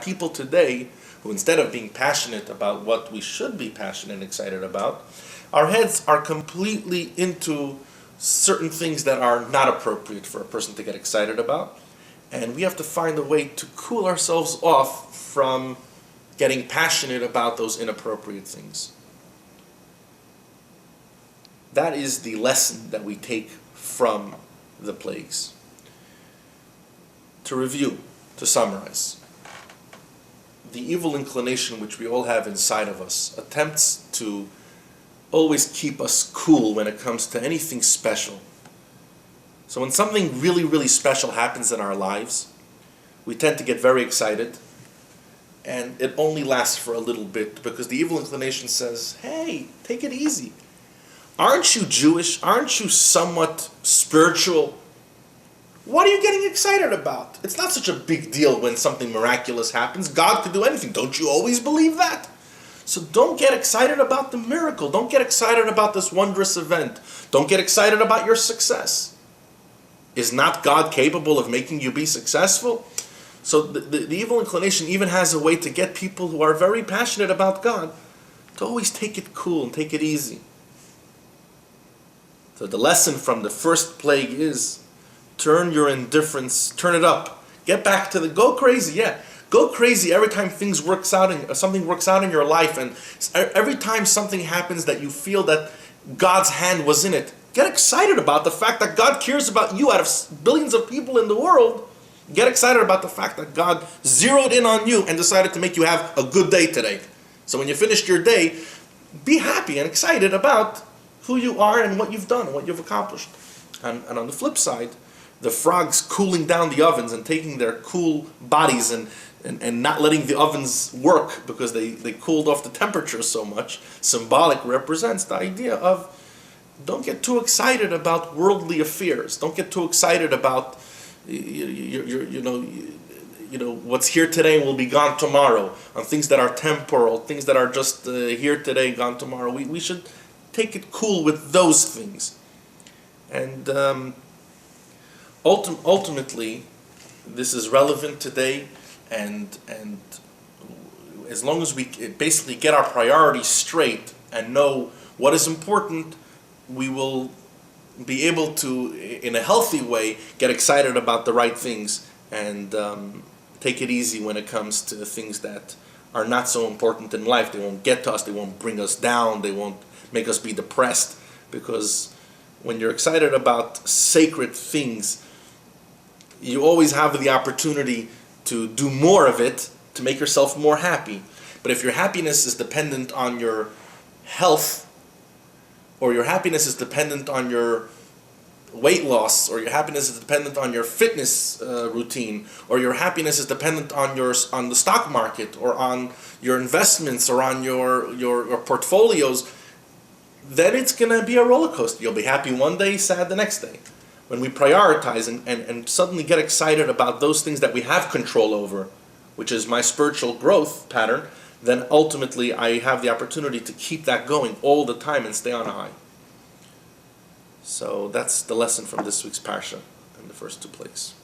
people today who, instead of being passionate about what we should be passionate and excited about, our heads are completely into certain things that are not appropriate for a person to get excited about. And we have to find a way to cool ourselves off from getting passionate about those inappropriate things. That is the lesson that we take from the plagues. To review, to summarize, the evil inclination which we all have inside of us attempts to always keep us cool when it comes to anything special. So when something really, really special happens in our lives, we tend to get very excited, and it only lasts for a little bit because the evil inclination says, hey, take it easy. Aren't you Jewish? Aren't you somewhat spiritual? What are you getting excited about? It's not such a big deal when something miraculous happens. God could do anything. Don't you always believe that? So don't get excited about the miracle. Don't get excited about this wondrous event. Don't get excited about your success. Is not God capable of making you be successful? So the evil inclination even has a way to get people who are very passionate about God to always take it cool and take it easy. So the lesson from the first plague is turn your indifference, turn it up. Get back to go crazy, yeah. Go crazy every time things works out and something works out in your life, and every time something happens that you feel that God's hand was in it. Get excited about the fact that God cares about you out of billions of people in the world. Get excited about the fact that God zeroed in on you and decided to make you have a good day today. So when you finished your day, be happy and excited about who you are and what you've done and what you've accomplished. And on the flip side, the frogs cooling down the ovens and taking their cool bodies and not letting the ovens work because they cooled off the temperature so much, symbolic represents the idea of don't get too excited about worldly affairs. Don't get too excited about what's here today will be gone tomorrow, on things that are temporal, things that are just here today, gone tomorrow. We should take it cool with those things. And ultimately, this is relevant today, and as long as we basically get our priorities straight and know what is important, we will be able to, in a healthy way, get excited about the right things and take it easy when it comes to things that are not so important in life. They won't get to us, they won't bring us down, they won't make us be depressed, because when you're excited about sacred things, you always have the opportunity to do more of it to make yourself more happy. But if your happiness is dependent on your health, or your happiness is dependent on your weight loss, or your happiness is dependent on your fitness routine, or your happiness is dependent on the stock market, or on your investments, or on your portfolios, then it's going to be a roller coaster. You'll be happy one day, sad the next day. When we prioritize and suddenly get excited about those things that we have control over, which is my spiritual growth pattern, then ultimately I have the opportunity to keep that going all the time and stay on a high. So that's the lesson from this week's parsha and the first two plagues.